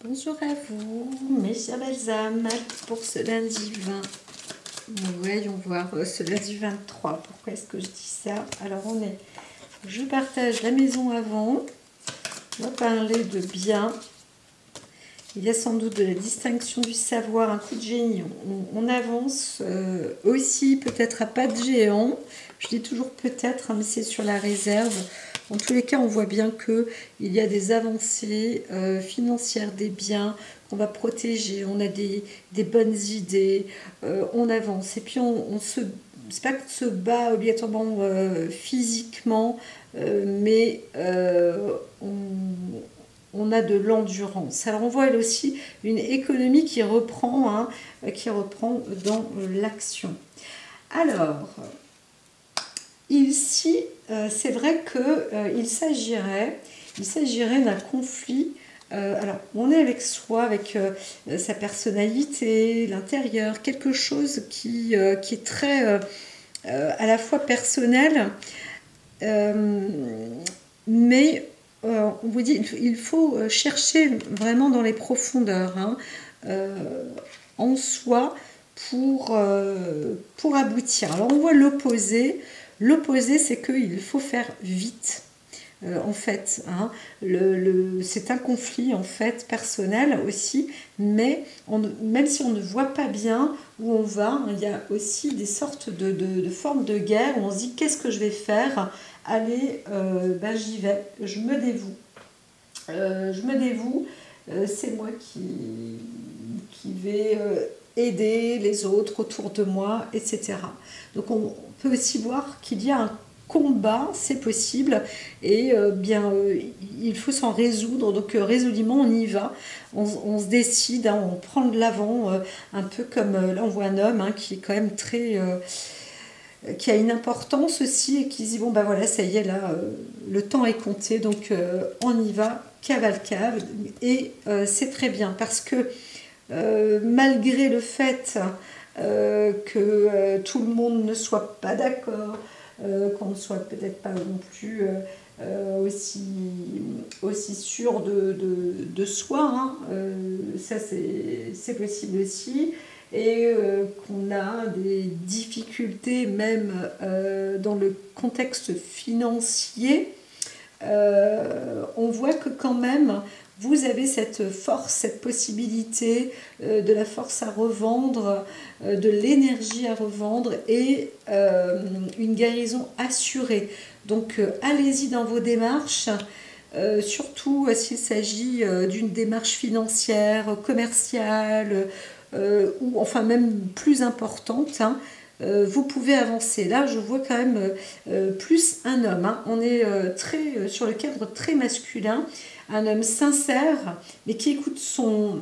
Bonjour à vous, mes chères belles âmes, pour ce lundi 20. Voyons voir, ce lundi 23. Pourquoi est-ce que je dis ça? Alors, je partage la maison avant. On va parler de bien. Il y a sans doute de la distinction du savoir, un coup de génie. On avance aussi, peut-être à pas de géant. Je dis toujours peut-être, hein, mais c'est sur la réserve. En tous les cas, on voit bien qu'il y a des avancées financières, des biens qu'on va protéger. On a des bonnes idées, on avance. Et puis, c'est pas qu'on se bat obligatoirement physiquement, mais on a de l'endurance. Alors, on voit elle aussi une économie qui reprend, hein, dans l'action. Alors, ici, c'est vrai qu'il s'agirait d'un conflit. Alors, on est avec soi, avec sa personnalité, l'intérieur, quelque chose qui est très à la fois personnel, mais on vous dit, il faut chercher vraiment dans les profondeurs, hein, en soi pour aboutir. Alors, on voit l'opposé. L'opposé, c'est qu'il faut faire vite. En fait, hein, c'est un conflit en fait personnel aussi, mais même si on ne voit pas bien où on va, il y a aussi des sortes de formes de guerre où on se dit qu'est-ce que je vais faire? Allez, j'y vais, je me dévoue. C'est moi qui vais aider les autres autour de moi, etc. Donc on peut aussi voir qu'il y a un combat, c'est possible, et il faut s'en résoudre. Donc résolument, on y va, on se décide, hein, on prend de l'avant, un peu comme là on voit un homme, hein, qui est quand même très... qui a une importance aussi et qui dit bon ben voilà, ça y est, là le temps est compté, donc on y va, cavalcade, et c'est très bien parce que malgré le fait que tout le monde ne soit pas d'accord, qu'on ne soit peut-être pas non plus aussi sûr de soi, hein, ça c'est possible aussi, et qu'on a des difficultés même dans le contexte financier, on voit que quand même vous avez cette force, cette possibilité, de la force à revendre, de l'énergie à revendre, et une guérison assurée. Donc allez-y dans vos démarches, surtout s'il s'agit d'une démarche financière, commerciale, ou enfin même plus importante, hein. Vous pouvez avancer. Là, je vois quand même plus un homme, hein. On est très sur le cadre très masculin, un homme sincère, mais qui écoute son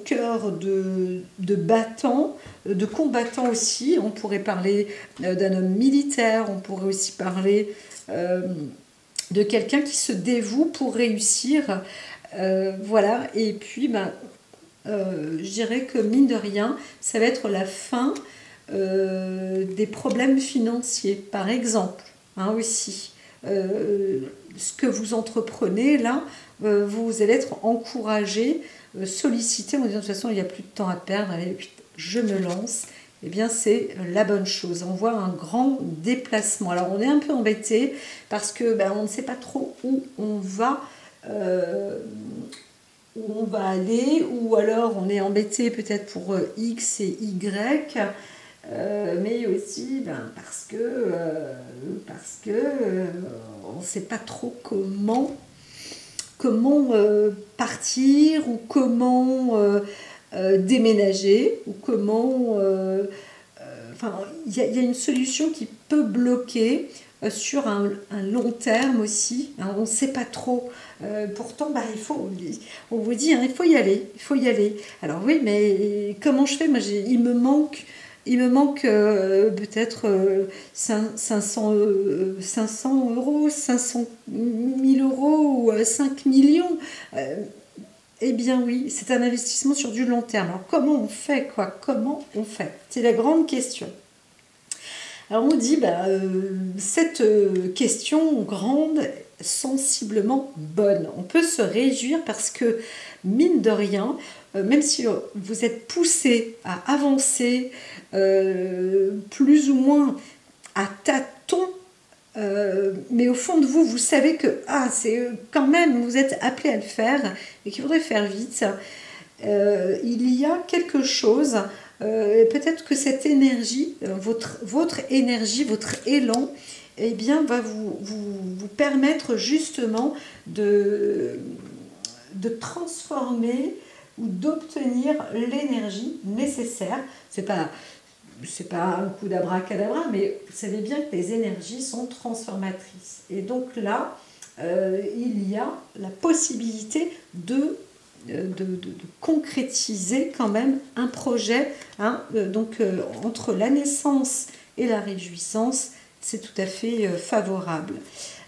cœur de battant, de combattant aussi. On pourrait parler d'un homme militaire, on pourrait aussi parler de quelqu'un qui se dévoue pour réussir. Voilà, et puis je dirais que mine de rien, ça va être la fin des problèmes financiers, par exemple, hein, aussi. Ce que vous entreprenez là, vous allez être encouragé, sollicité en disant de toute façon il n'y a plus de temps à perdre, allez, je me lance. Eh bien c'est la bonne chose. On voit un grand déplacement. Alors on est un peu embêté parce que on ne sait pas trop où on va. Où on va aller, ou alors on est embêté peut-être pour X et Y, mais aussi parce que on ne sait pas trop comment partir, ou comment déménager, ou comment... il y a une solution qui peut bloquer sur un long terme aussi, hein, on ne sait pas trop. Pourtant, on vous dit, hein, il faut y aller. Alors oui, mais comment je fais? Moi, il me manque peut-être 500 euros, 500 000 euros, ou 5 millions. Eh bien oui, c'est un investissement sur du long terme. Alors comment on fait, quoi? Comment on fait? C'est la grande question. Alors on dit, cette question grande, sensiblement bonne. On peut se réjouir parce que, mine de rien, même si vous êtes poussé à avancer plus ou moins à tâtons, mais au fond de vous, vous savez que c'est quand même, vous êtes appelé à le faire et qu'il faudrait faire vite. Il y a quelque chose, peut-être que cette énergie, votre énergie, votre élan, eh bien, va vous permettre justement de transformer ou d'obtenir l'énergie nécessaire. C'est pas un coup d'abracadabra, mais vous savez bien que les énergies sont transformatrices. Et donc là, il y a la possibilité de concrétiser quand même un projet. Entre la naissance et la réjouissance, c'est tout à fait favorable.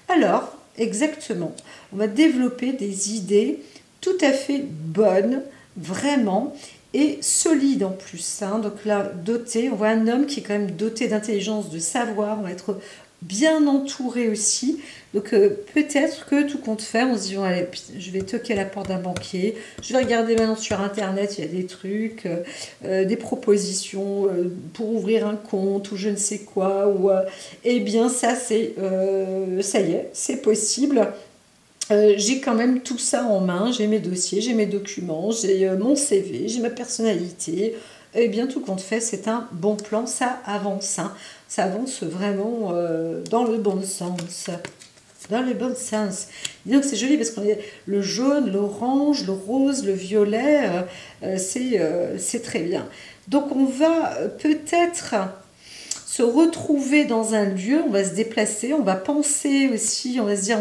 Alors, exactement, on va développer des idées tout à fait bonnes, vraiment, et solides en plus. Donc là, doté, on voit un homme qui est quand même doté d'intelligence, de savoir, on va être bien entouré aussi. Donc peut-être que tout compte fait, on se dit, allez, je vais toquer à la porte d'un banquier, je vais regarder maintenant sur internet, il y a des trucs, des propositions pour ouvrir un compte ou je ne sais quoi, eh bien ça y est, c'est possible. J'ai quand même tout ça en main, j'ai mes dossiers, j'ai mes documents, j'ai mon CV, j'ai ma personnalité. Eh bien, tout compte fait, c'est un bon plan, ça avance. Ça avance vraiment dans le bon sens. Dans le bon sens. Donc c'est joli parce qu'on a le jaune, l'orange, le rose, le violet, c'est très bien. Donc on va peut-être se retrouver dans un lieu, on va se déplacer, on va penser aussi, on va se dire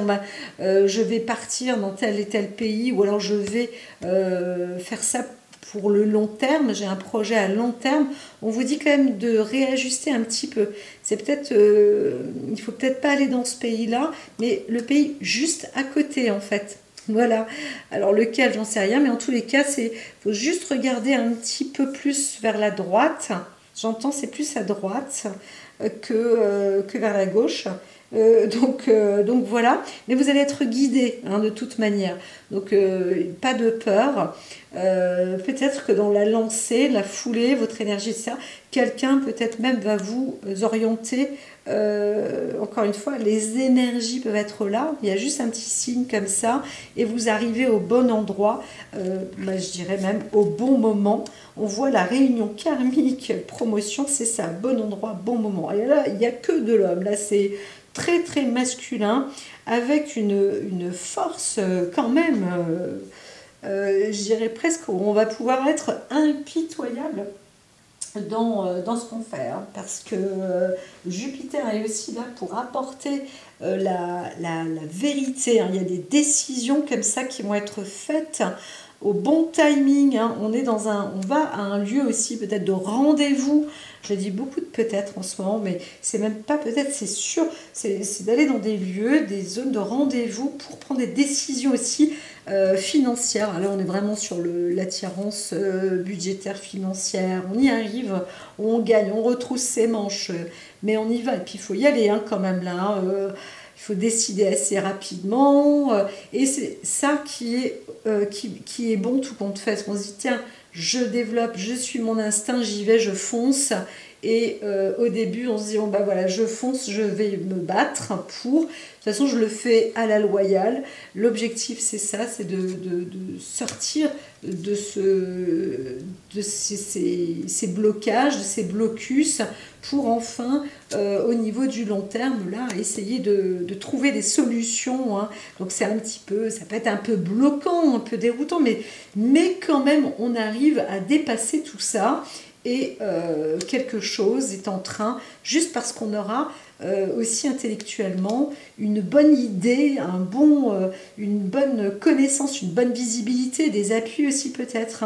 je vais partir dans tel et tel pays ou alors je vais faire ça pour le long terme, j'ai un projet à long terme. On vous dit quand même de réajuster un petit peu. C'est peut-être, il faut peut-être pas aller dans ce pays-là, mais le pays juste à côté en fait. Voilà. Alors lequel, j'en sais rien, mais en tous les cas, faut juste regarder un petit peu plus vers la droite. J'entends, c'est plus à droite que vers la gauche. Donc voilà, mais vous allez être guidé de toute manière, donc pas de peur. Peut-être que dans la lancée, la foulée, votre énergie, etc., quelqu'un peut-être même va vous orienter. Encore une fois, les énergies peuvent être là, il y a juste un petit signe comme ça et vous arrivez au bon endroit, je dirais même au bon moment. On voit la réunion karmique, promotion, c'est ça, bon endroit, bon moment. Et là, il n'y a que de l'homme, là c'est très très masculin, avec une force quand même, je dirais presque, on va pouvoir être impitoyable dans ce qu'on fait, parce que Jupiter est aussi là pour apporter la vérité. Il y a des décisions comme ça qui vont être faites au bon timing. On va à un lieu aussi peut-être de rendez-vous. Je dis beaucoup de peut-être en ce moment, mais c'est même pas peut-être, c'est sûr. C'est d'aller dans des lieux, des zones de rendez-vous pour prendre des décisions aussi financières. Là, on est vraiment sur l'attirance budgétaire, financière. On y arrive, on gagne, on retrousse ses manches, mais on y va. Et puis, il faut y aller quand même là. Il faut décider assez rapidement. Et c'est ça qui est bon, tout compte fait. Parce qu'on se dit, tiens, je développe, je suis mon instinct, j'y vais, je fonce. Et au début, on se dit, voilà, je fonce, je vais me battre pour. De toute façon, je le fais à la loyale. L'objectif, c'est ça, c'est de sortir de ces blocages, de ces blocus, pour enfin, au niveau du long terme, là, essayer de trouver des solutions. Donc c'est un petit peu, ça peut être un peu bloquant, un peu déroutant, mais quand même, on arrive à dépasser tout ça. Et quelque chose est en train, juste parce qu'on aura aussi intellectuellement une bonne idée, une bonne connaissance, une bonne visibilité, des appuis aussi peut-être.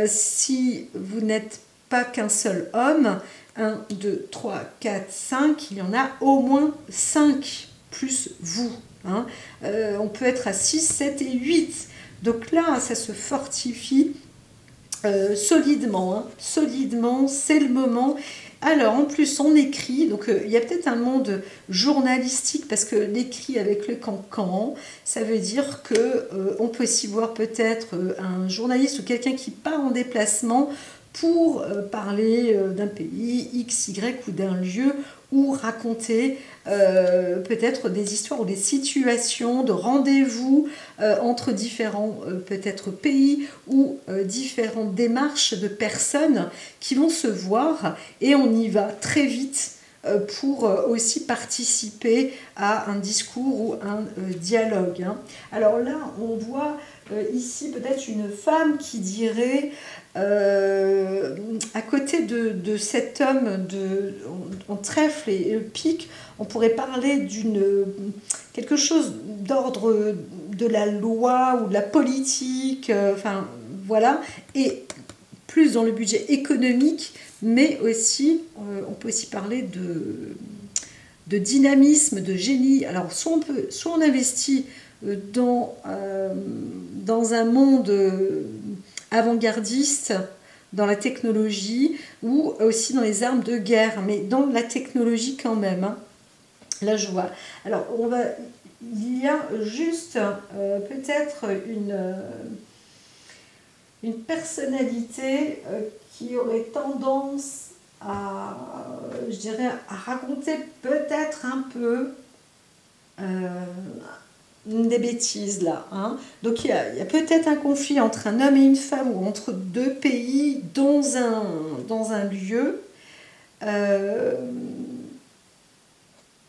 Si vous n'êtes pas qu'un seul homme, 1, 2, 3, 4, 5, il y en a au moins 5 plus vous. On peut être à 6, 7 et 8. Donc là, ça se fortifie solidement, solidement, c'est le moment. Alors, en plus, on écrit, donc il y a peut-être un monde journalistique, parce que l'écrit avec le cancan, ça veut dire que on peut aussi voir peut-être un journaliste ou quelqu'un qui part en déplacement pour parler d'un pays X, Y ou d'un lieu, ou raconter peut-être des histoires ou des situations de rendez-vous entre différents peut-être pays ou différentes démarches de personnes qui vont se voir, et on y va très vite pour aussi participer à un discours ou un dialogue. Hein. Alors là, on voit ici peut-être une femme qui dirait à côté de cet homme en trèfle et pique, on pourrait parler d'une quelque chose d'ordre de la loi ou de la politique, enfin voilà, et plus dans le budget économique, mais aussi on peut aussi parler de dynamisme, de génie. Alors soit on investit dans un monde avant-gardiste, dans la technologie, ou aussi dans les armes de guerre, mais dans la technologie quand même. Hein. Là, je vois. Alors, il y a juste peut-être une personnalité qui aurait tendance je dirais, à raconter peut-être un peu des bêtises là. Hein. Donc il y a peut-être un conflit entre un homme et une femme, ou entre deux pays dans un lieu,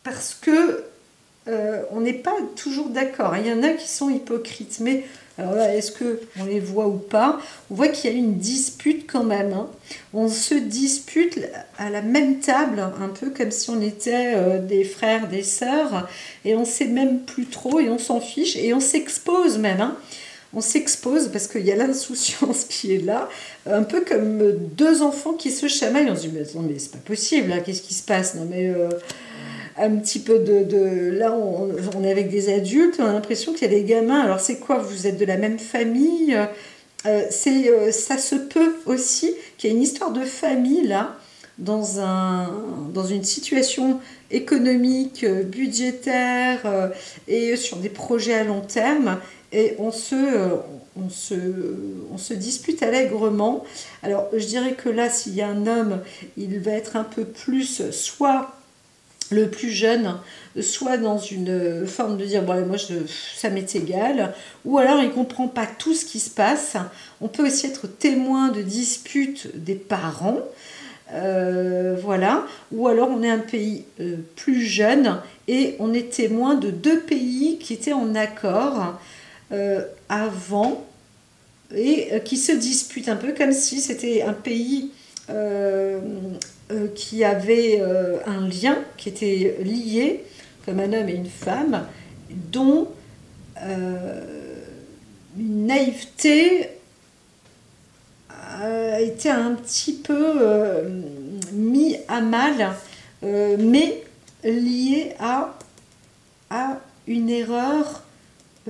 parce que on n'est pas toujours d'accord. Il y en a qui sont hypocrites, mais alors là, est-ce qu'on les voit ou pas? On voit qu'il y a une dispute quand même. Hein. On se dispute à la même table, un peu comme si on était des frères, des sœurs, et on ne sait même plus trop, et on s'en fiche, et on s'expose même. Hein. On s'expose parce qu'il y a l'insouciance qui est là, un peu comme deux enfants qui se chamaillent. On se dit, mais attends, mais c'est pas possible, là, qu'est-ce qui se passe? Non, mais... un petit peu là on est avec des adultes, on a l'impression qu'il y a des gamins. Alors c'est quoi, vous êtes de la même famille? Ça se peut aussi qu'il y ait une histoire de famille là, dans une situation économique, budgétaire, et sur des projets à long terme, et on se dispute allègrement. Alors je dirais que là, s'il y a un homme, il va être un peu plus soit le plus jeune, soit dans une forme de dire bon, moi ça m'est égal, ou alors il ne comprend pas tout ce qui se passe. On peut aussi être témoin de disputes des parents, voilà, ou alors on est un pays plus jeune et on est témoin de deux pays qui étaient en accord avant, et qui se disputent un peu comme si c'était un pays qui avait un lien, qui était lié, comme un homme et une femme, dont une naïveté a été un petit peu mis à mal, mais liée à une erreur,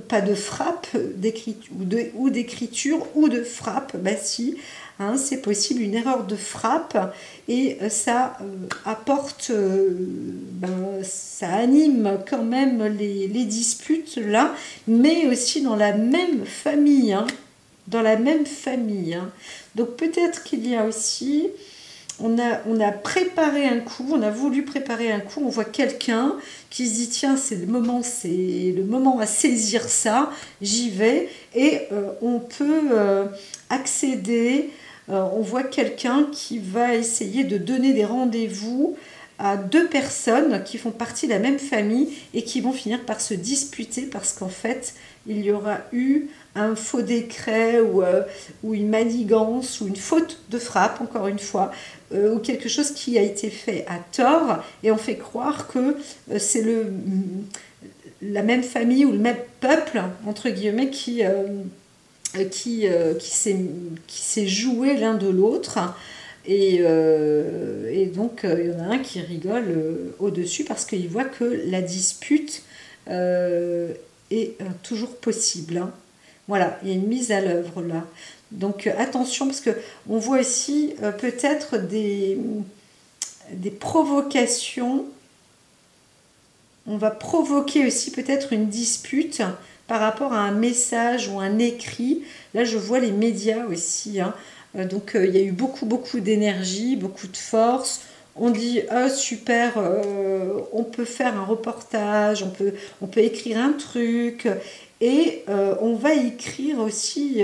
pas de frappe d'écriture, ou d'écriture ou de frappe, bah si, hein, c'est possible, une erreur de frappe, et ça apporte, ça anime quand même les disputes là, mais aussi dans la même famille, hein, dans la même famille. Hein. Donc peut-être qu'il y a aussi... On a préparé un coup, on a voulu préparer un coup, on voit quelqu'un qui se dit tiens, c'est le moment à saisir ça, j'y vais, et on peut accéder, on voit quelqu'un qui va essayer de donner des rendez-vous à deux personnes qui font partie de la même famille et qui vont finir par se disputer parce qu'en fait, il y aura eu un faux décret ou une manigance ou une faute de frappe, encore une fois, ou quelque chose qui a été fait à tort, et on fait croire que c'est la même famille ou le même peuple, entre guillemets, qui s'est joué l'un de l'autre. Et donc, il y en a un qui rigole au-dessus parce qu'il voit que la dispute est toujours possible. Hein. Voilà, il y a une mise à l'œuvre là. Donc attention, parce qu'on voit aussi peut-être des provocations. On va provoquer aussi peut-être une dispute par rapport à un message ou un écrit. Là, je vois les médias aussi, hein. Donc, il y a eu beaucoup d'énergie, beaucoup de force. On dit, ah super, on peut faire un reportage, on peut écrire un truc. Et on va écrire aussi,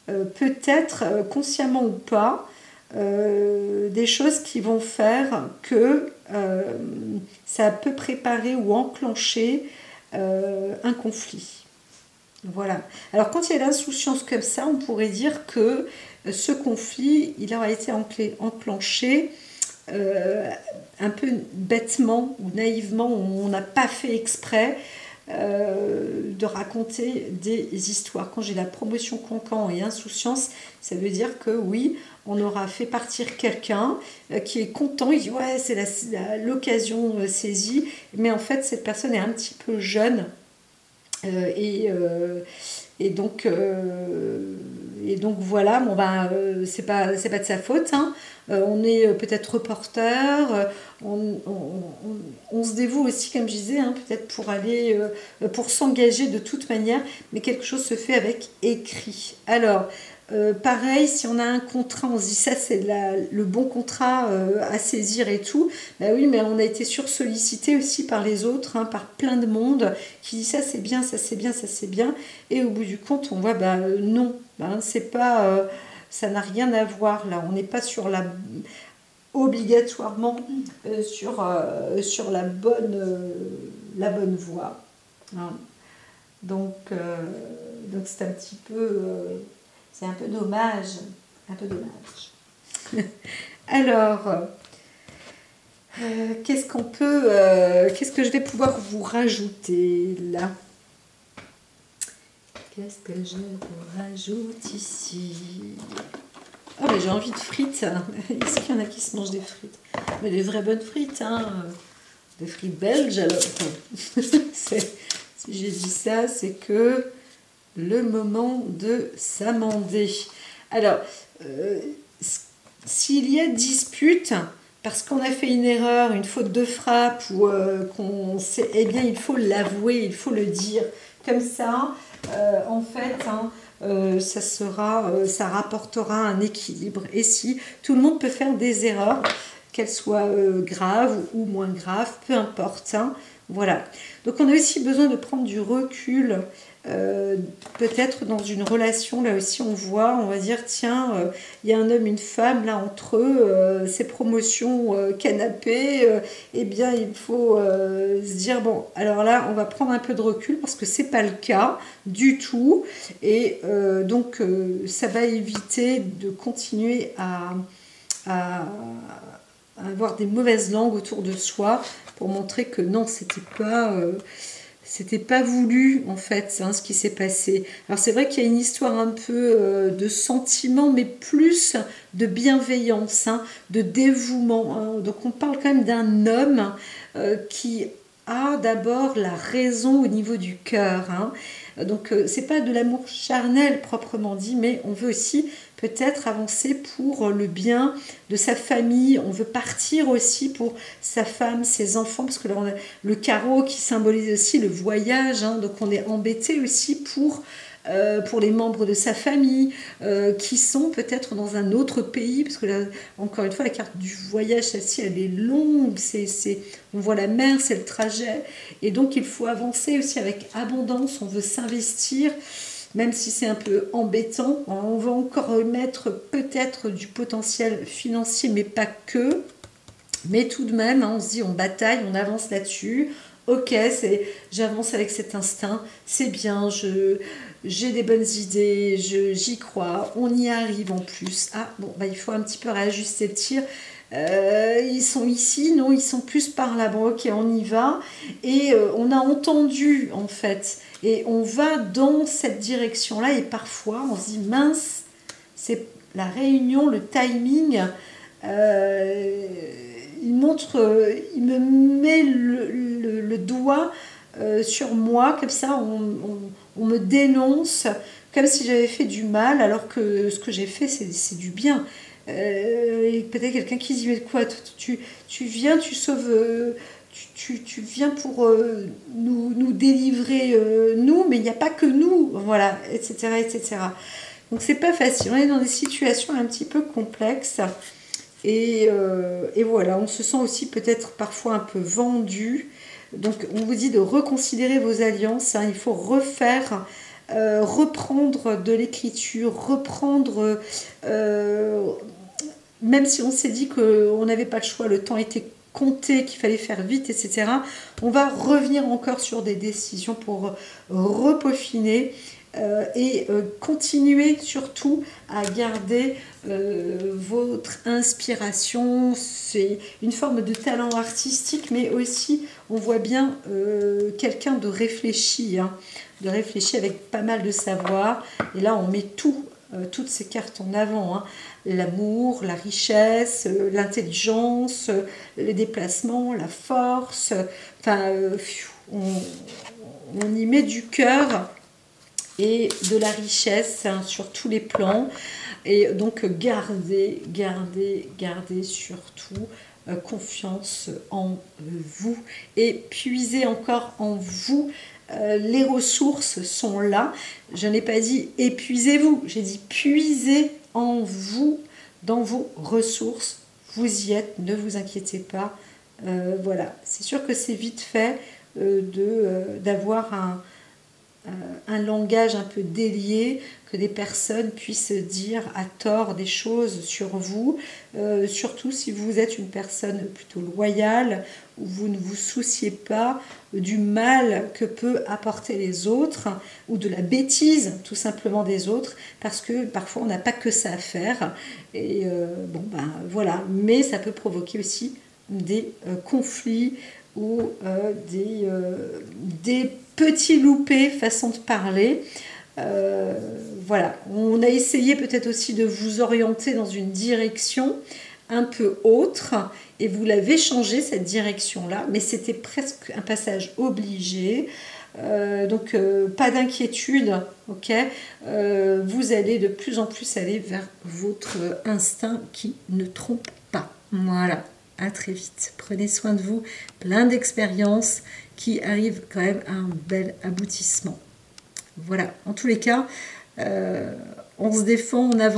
peut-être consciemment ou pas, des choses qui vont faire que ça peut préparer ou enclencher un conflit. Voilà. Alors quand il y a l'insouciance comme ça, on pourrait dire que ce conflit, il aura été enclenché un peu bêtement ou naïvement, on n'a pas fait exprès de raconter des histoires. Quand j'ai la promotion cancan et insouciance, ça veut dire que oui, on aura fait partir quelqu'un qui est content, il dit ouais, c'est l'occasion saisie, mais en fait cette personne est un petit peu jeune et donc voilà, bon ben, c'est pas de sa faute, hein. On est peut-être reporter, on se dévoue aussi, comme je disais, hein, peut-être pour aller, pour s'engager de toute manière, mais quelque chose se fait avec écrit. Alors, pareil, si on a un contrat, on se dit ça c'est le bon contrat à saisir et tout. Ben oui, mais on a été sursollicité aussi par les autres, hein, par plein de monde qui dit ça c'est bien, ça c'est bien, ça c'est bien. Et au bout du compte, on voit non, c'est pas, ça n'a rien à voir là. On n'est pas sur obligatoirement sur la bonne voie, hein. Donc c'est un petit peu. C'est un peu dommage. Un peu dommage. Alors, qu'est-ce que je vais pouvoir vous rajouter là? Qu'est-ce que je vous rajoute ici? Oh, mais j'ai envie de frites. Est-ce qu'il y en a qui se mangent des frites? Mais des vraies bonnes frites, hein. Des frites belges, alors. Si j'ai dit ça, c'est que le moment de s'amender. Alors, s'il y a dispute, parce qu'on a fait une erreur, une faute de frappe, ou qu'on sait, eh bien, il faut l'avouer, il faut le dire. Comme ça, en fait, hein, ça rapportera un équilibre. Et si tout le monde peut faire des erreurs, qu'elles soient graves ou moins graves, peu importe, hein, voilà. Donc on a aussi besoin de prendre du recul, peut-être dans une relation, là aussi on va dire tiens, il y a un homme, une femme, là entre eux, ces promotions canapé, eh bien il faut se dire bon, alors là on va prendre un peu de recul parce que c'est pas le cas du tout, et donc ça va éviter de continuer à avoir des mauvaises langues autour de soi pour montrer que non, c'était pas voulu en fait, hein, ce qui s'est passé. Alors c'est vrai qu'il y a une histoire un peu de sentiment, mais plus de bienveillance, hein, de dévouement, hein. Donc on parle quand même d'un homme qui a d'abord la raison au niveau du cœur, hein. Donc c'est pas de l'amour charnel proprement dit, mais on veut aussi peut-être avancer pour le bien de sa famille. On veut partir aussi pour sa femme, ses enfants, parce que là on a le carreau qui symbolise aussi le voyage, hein. Donc on est embêté aussi pour les membres de sa famille qui sont peut-être dans un autre pays, parce que là, encore une fois, la carte du voyage, celle-ci, elle est longue, on voit la mer, c'est le trajet, et donc il faut avancer aussi avec abondance, on veut s'investir, même si c'est un peu embêtant, on va encore remettre peut-être du potentiel financier, mais pas que, mais tout de même, hein, on se dit, on bataille, on avance là-dessus. Ok, j'avance avec cet instinct, c'est bien, j'ai des bonnes idées, j'y crois, on y arrive en plus. Ah, bon, il faut un petit peu réajuster le tir. Ils sont ici, non, ils sont plus par là. Bon, ok, on y va. Et on a entendu, en fait, et on va dans cette direction-là, et parfois, on se dit, mince, c'est la réunion, le timing... il me met le doigt sur moi, comme ça on me dénonce, comme si j'avais fait du mal, alors que ce que j'ai fait c'est du bien. Et peut-être quelqu'un qui dit, mais quoi, tu viens, tu sauves, tu viens pour nous délivrer, nous, mais il n'y a pas que nous, voilà, etc., etc. Donc c'est pas facile, on est dans des situations un petit peu complexes. Et voilà, on se sent aussi peut-être parfois un peu vendu. Donc on vous dit de reconsidérer vos alliances, hein. Il faut refaire, reprendre de l'écriture, reprendre, même si on s'est dit qu'on n'avait pas le choix, le temps était compté, qu'il fallait faire vite, etc. On va revenir encore sur des décisions pour repeaufiner continuer surtout à garder votre inspiration. C'est une forme de talent artistique, mais aussi on voit bien quelqu'un de réfléchi, hein, de réfléchi avec pas mal de savoir. Et là on met toutes ces cartes en avant, hein. L'amour, la richesse, l'intelligence, les déplacements, la force, enfin on y met du cœur et de la richesse, hein, sur tous les plans. Et donc gardez surtout confiance en vous et puisez encore en vous. Les ressources sont là. Je n'ai pas dit épuisez-vous, j'ai dit puisez en vous, dans vos ressources. Vous y êtes, ne vous inquiétez pas. Voilà, c'est sûr que c'est vite fait d'avoir un langage un peu délié, que des personnes puissent dire à tort des choses sur vous, surtout si vous êtes une personne plutôt loyale, où vous ne vous souciez pas du mal que peut apporter les autres, ou de la bêtise tout simplement des autres, parce que parfois on n'a pas que ça à faire, et voilà, mais ça peut provoquer aussi des conflits ou des petits loupés, façon de parler. Voilà, on a essayé peut-être aussi de vous orienter dans une direction un peu autre, et vous l'avez changé cette direction-là, mais c'était presque un passage obligé. Donc pas d'inquiétude, ok. Vous allez de plus en plus aller vers votre instinct qui ne trompe pas. Voilà, à très vite. Prenez soin de vous, plein d'expériences qui arrivent quand même à un bel aboutissement. Voilà, en tous les cas, on se défend, on avance.